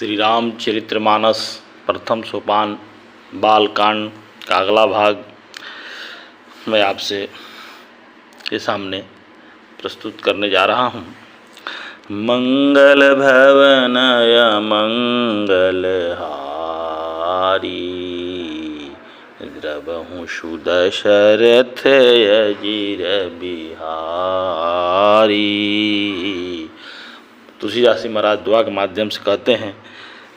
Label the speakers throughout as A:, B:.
A: श्री रामचरितमानस प्रथम सोपान बालकांड का अगला भाग मैं आपसे के सामने प्रस्तुत करने जा रहा हूँ। मंगल भवनय मंगलहारी द्रवहु सुदशरथ अजिर बिहारी। तुलसीदास महाराज दुआ के माध्यम से कहते हैं,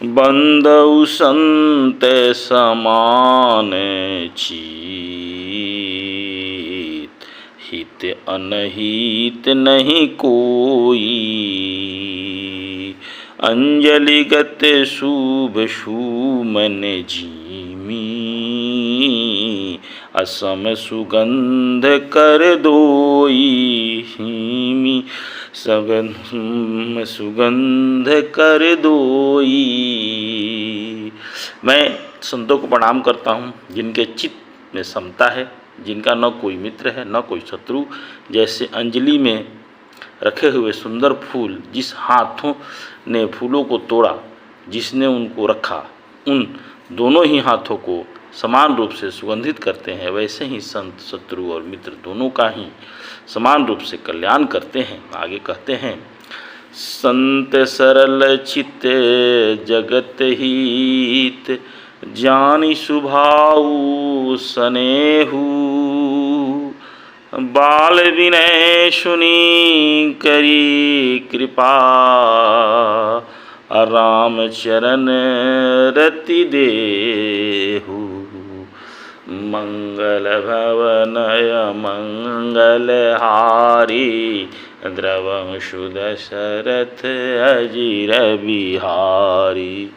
A: बंदउ संत समान चीत, हित अनहित नहीं कोई। अंजलिगत शुभ सुमन जीमी, असम सुगंध कर दोई। सुगंध कर दोई। मैं संतों को प्रणाम करता हूँ जिनके चित्त में समता है, जिनका न कोई मित्र है न कोई शत्रु। जैसे अंजलि में रखे हुए सुंदर फूल जिस हाथों ने फूलों को तोड़ा, जिसने उनको रखा, उन दोनों ही हाथों को समान रूप से सुगंधित करते हैं, वैसे ही संत शत्रु और मित्र दोनों का ही समान रूप से कल्याण करते हैं। आगे कहते हैं, संत सरल चित्त जगत हित, जानि सुभाऊ सनेहु। बाल विनय सुनी करी कृपा, राम चरण रति देहु। मंगल भवनय मंगलहारी, द्रवहु दशरथ अजिर बिहारी।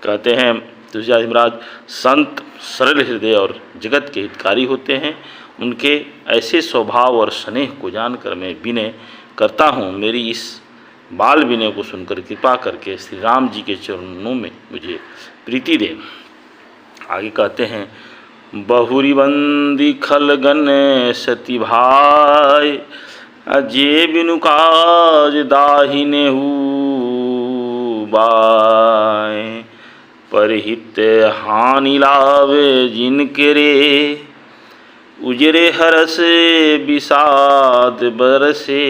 A: कहते हैं तुलसीदास महाराज, संत सरल हृदय और जगत के हितकारी होते हैं। उनके ऐसे स्वभाव और स्नेह को जानकर मैं विनय करता हूँ। मेरी इस बाल विनय को सुनकर कृपा करके श्री राम जी के चरणों में मुझे प्रीति दे। आगे कहते हैं, बहुरी बंदी खलगन सती भाई, जे बिनु काज दाहिनेहु बाय। परहित हानि लावे जिनके रे, उजरे हरस विषाद बरसे।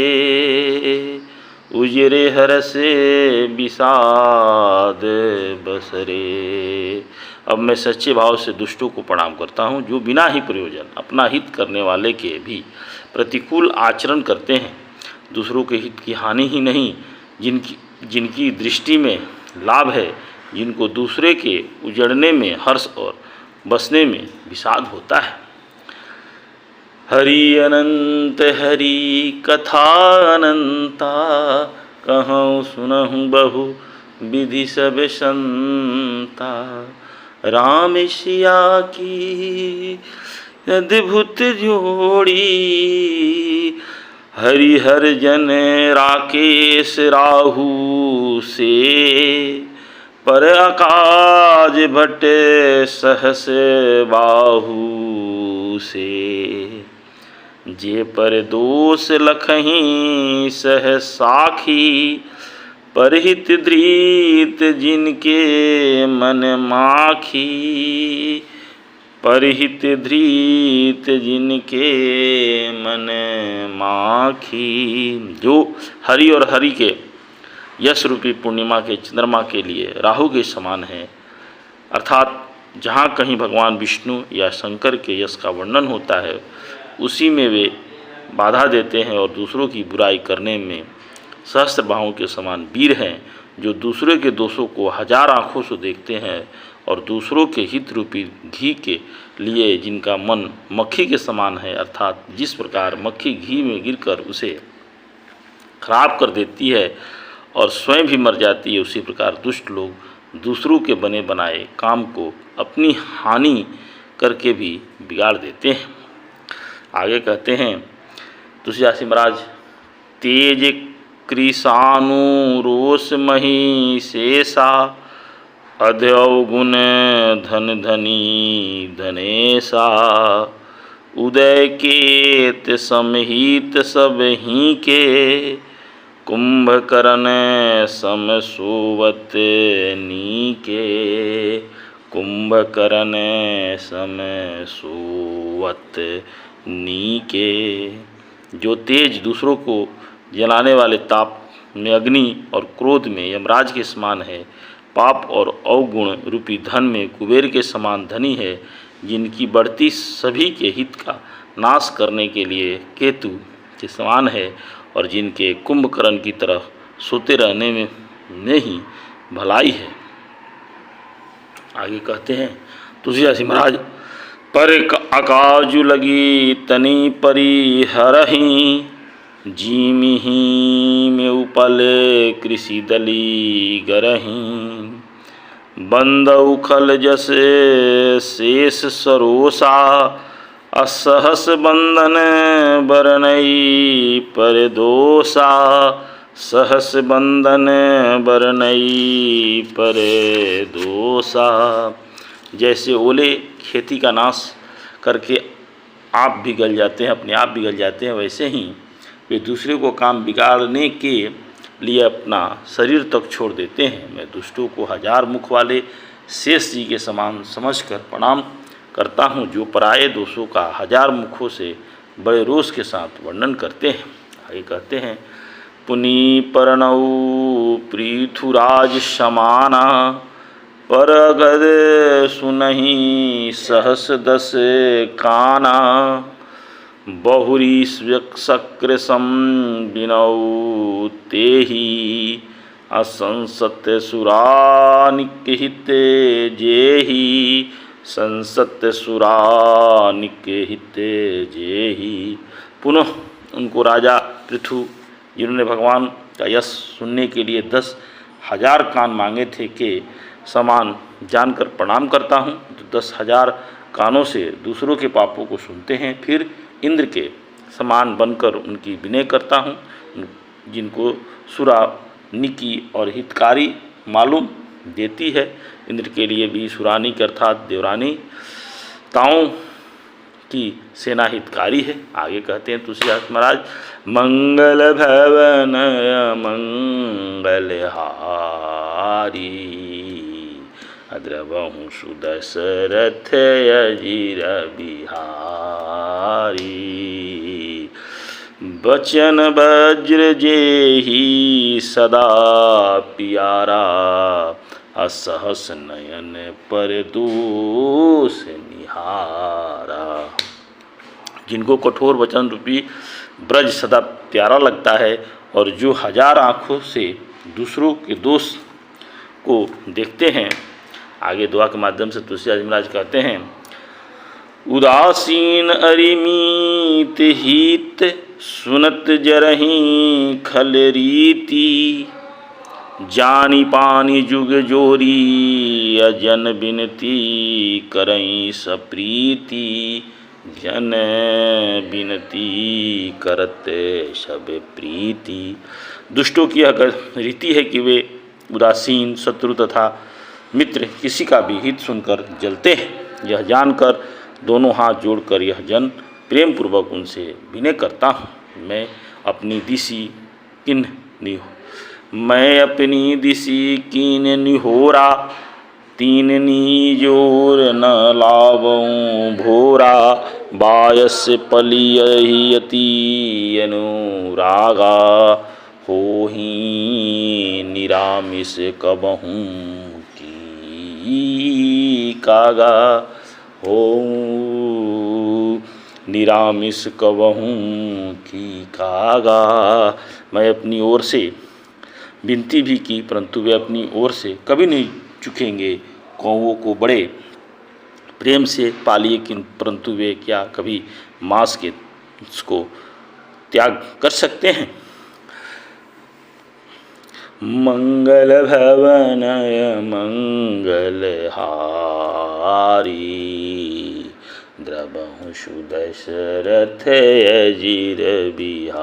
A: उजरे हरसे विषाद बसरे। अब मैं सच्चे भाव से दुष्टों को प्रणाम करता हूँ, जो बिना ही प्रयोजन अपना हित करने वाले के भी प्रतिकूल आचरण करते हैं। दूसरों के हित की हानि ही नहीं, जिनकी दृष्टि में लाभ है, जिनको दूसरे के उजड़ने में हर्ष और बसने में विषाद होता है। हरि अनंत हरि कथा अनंता, कहूँ सुनहु बहु विधि सब संता। राम सिया की अद्भुत जोड़ी, हरिहर जन राकेश राहु से। पर अकाज भट सहस बाहु से। जे पर दोष लखहीं सह साखी, परहित धृत जिनके मन माखी। परहित धृत जिनके मन माखी। जो हरि और हरि के यश रूपी पूर्णिमा के चंद्रमा के लिए राहु के समान है, अर्थात जहाँ कहीं भगवान विष्णु या शंकर के यश का वर्णन होता है, उसी में वे बाधा देते हैं और दूसरों की बुराई करने में सहस्त्र बाहों के समान वीर हैं, जो दूसरे के दोषों को हजार आँखों से देखते हैं और दूसरों के हित रूपी घी के लिए जिनका मन मक्खी के समान है, अर्थात जिस प्रकार मक्खी घी में गिरकर उसे खराब कर देती है और स्वयं भी मर जाती है, उसी प्रकार दुष्ट लोग दूसरों के बने बनाए काम को अपनी हानि करके भी बिगाड़ देते हैं। आगे कहते हैं तुलसीदास महाराज, तेज कृशानु रोष मही शेषा, अधअवगुण धन धनी धनेशा। उदय केत समहित सब ही के, कुंभकर्ण सम सोवत नी के, कुंभकर्ण सम सोवत नीके। जो तेज दूसरों को जलाने वाले ताप में अग्नि और क्रोध में यमराज के समान है, पाप और अवगुण रूपी धन में कुबेर के समान धनी है, जिनकी बढ़ती सभी के हित का नाश करने के लिए केतु के समान है, और जिनके कुंभकर्ण की तरह सोते रहने में ही भलाई है। आगे कहते हैं तुलसीदास महाराज, पर अकाजु लगी तनी परी हरही, जीमिही में उपल कृषि दली गरही, बंद उखल जस शेष सरोसा, असहस बंधन बरनई पर दोषा, सहस बंधन बरनई पर दोषा। जैसे ओले खेती का नाश करके आप भी गल जाते हैं, अपने आप भी गल जाते हैं, वैसे ही वे दूसरे को काम बिगाड़ने के लिए अपना शरीर तक छोड़ देते हैं। मैं दुष्टों को हजार मुख वाले शेष जी के समान समझकर प्रणाम करता हूँ, जो पराये दोषों का हजार मुखों से बड़े रोष के साथ वर्णन करते हैं। आगे कहते हैं, पुनि परनऊ पृथुराज समाना, पर अगद सुनहि सहस दस काना, बहुरी शक्र सम बिनऊ तेहि, असंसत सुरानिहित जेहि, संसत सुरानिहित जेहि। पुनः उनको राजा पृथु, जिन्होंने भगवान का यश सुनने के लिए 10,000 कान मांगे थे, के समान जानकर प्रणाम करता हूँ, तो 10,000 कानों से दूसरों के पापों को सुनते हैं। फिर इंद्र के समान बनकर उनकी विनय करता हूँ, जिनको सुरा निकी और हितकारी मालूम देती है। इंद्र के लिए भी सुरानी के अर्थात देवरानी ताओं की सेना हितकारी है। आगे कहते हैं तुलसीदास महाराज, मंगल भवन मंगलहारी, द्रवहु सुदशरथ अजिर बिहारी, बचन वज्र जेहि सदा प्यारा, असहस नयन पर दोष निहारा। जिनको कठोर वचन रूपी ब्रज सदा प्यारा लगता है, और जो हजार आँखों से दूसरों के दोष को देखते हैं। आगे दुआ के माध्यम से तुलसीदास महाराज कहते हैं, उदासीन अरिमीत हित, सुनत जरहि खल रीति, जानी पानी जुग जोरी, अजन बिनती करई सप्रीति, जन बिनती करते सब प्रीति। दुष्टों की यह रीति है कि वे उदासीन, शत्रु तथा मित्र किसी का भी हित सुनकर जलते हैं। यह जानकर दोनों हाथ जोड़कर यह जन प्रेम पूर्वक उनसे विनय करता हूँ। मैं अपनी दिशि कीन निहोरा, तीन नीजोर न लावऊँ भोरा, बायस पलियहि अति अनुरागा, होहि निरामिष कबहूँ कागा, हो निरामिष कबहूँ की कागा। मैं अपनी ओर से विनती भी की, परंतु वे अपनी ओर से कभी नहीं चुकेंगे। कौवों को बड़े प्रेम से पालिए, परंतु वे क्या कभी मांस के उसको त्याग कर सकते हैं। मंगल भवनय मंगलहारी, द्रवहु सुदशरथ अजिर बिहारी।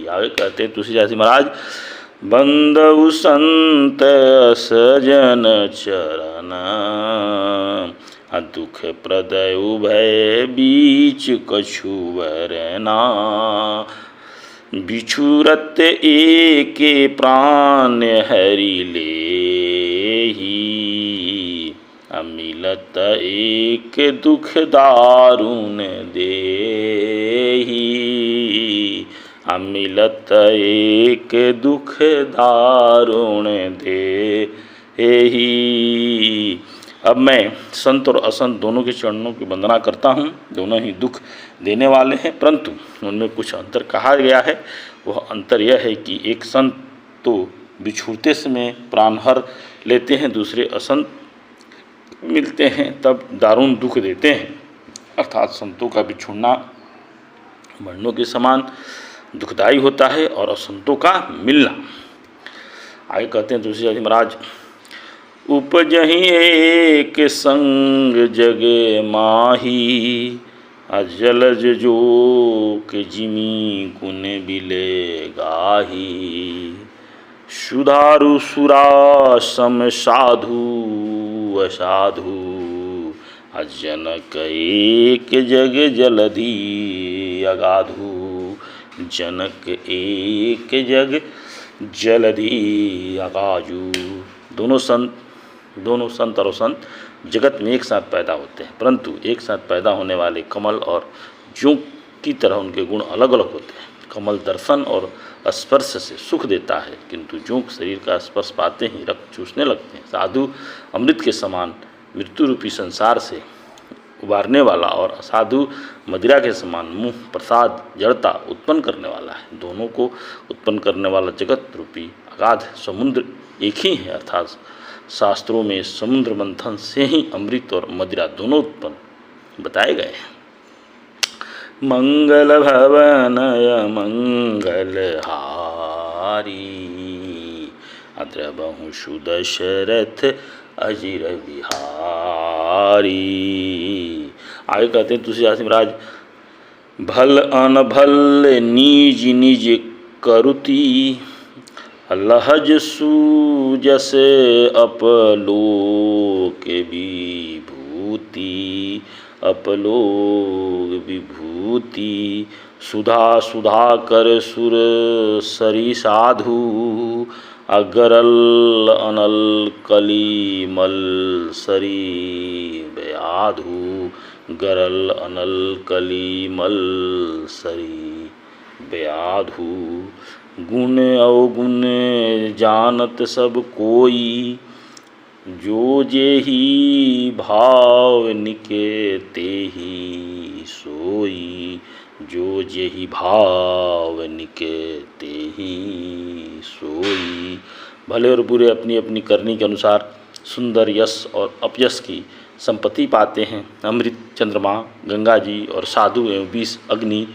A: आगे कहते हैं तुलसीदास महाराज, बंदउ संत सजन चरण, दुख प्रदय उभय बीच कछु वरना, बिछुरत एके प्राण हरि लेहि, मिलत एक दुख दारुण देहि, मिलत एक दुख दारुण देहि। अब मैं संत और असंत दोनों के चरणों की वंदना करता हूँ। दोनों ही दुख देने वाले हैं, परंतु उनमें कुछ अंतर कहा गया है। वह अंतर यह है कि एक संत तो बिछुड़ते समय प्राणहर लेते हैं, दूसरे असंत मिलते हैं तब दारुण दुख देते हैं। अर्थात संतों का बिछुड़ना मरणों के समान दुखदायी होता है और असंतों का मिलना। आगे कहते हैं तुलसीदास जी महाराज, उपजहि एक संग जगे माही, जलज जो के जिमी गुण बिले गाही, सुधारु सुरा सम साधु असाधु, जनक एक जग जलधि अगाधु, जनक एक जग जलधि अगाजू। दोनों संत और संत जगत में एक साथ पैदा होते हैं, परंतु एक साथ पैदा होने वाले कमल और जूं की तरह उनके गुण अलग अलग होते हैं। कमल दर्शन और स्पर्श से सुख देता है, किंतु जूं शरीर का स्पर्श पाते ही रक्त चूसने लगते हैं। साधु अमृत के समान मृत्यु रूपी संसार से उबारने वाला और असाधु मदिरा के समान मुँह प्रसाद जड़ता उत्पन्न करने वाला है। दोनों को उत्पन्न करने वाला जगत रूपी अगाध समुद्र एक ही है। अर्थात शास्त्रों में समुद्र मंथन से ही अमृत और मदिरा दोनों उत्पन्न बताए गए हैं। मंगल भवनय मंगल हारी, अद्रबहु सुदशरथ अजिर बिहारी। आगे कहते हैं तुलसीदास जी महाराज, भल अनभल निज निज करुति, लहज सूजस अपलोक विभूति, अपलोक विभूति, सुधा सुधा कर सुर सरी साधु, अगरल अनल कली मल सरी व्याधु, गरल अनल कली मल सरी व्याधु। गुण अवगुण जानत सब कोई, जो जेहि भाव निके तेहि सोई, जो जेहि भाव निके तेहि सोई। भले और बुरे अपनी अपनी करनी के अनुसार सुंदर यश और अपयश की संपत्ति पाते हैं। अमृत चंद्रमा, गंगा जी और साधु एवं 20 अग्नि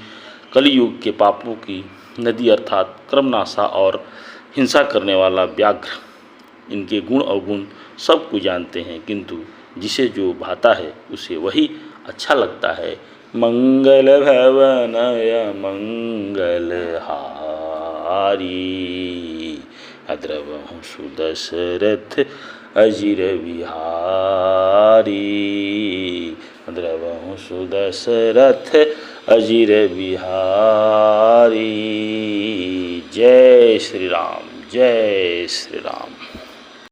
A: कलियुग के पापों की नदी अर्थात क्रमनाशा और हिंसा करने वाला व्याघ्र इनके गुण अवगुण सब कुछ जानते हैं, किंतु जिसे जो भाता है उसे वही अच्छा लगता है। मंगल भवनय मंगल हारी, अद्रवहु सुदशरथ अजिर बिहारी, अद्रवहु सुदशरथ अजिर बिहारी। जय श्री राम, जय श्री राम।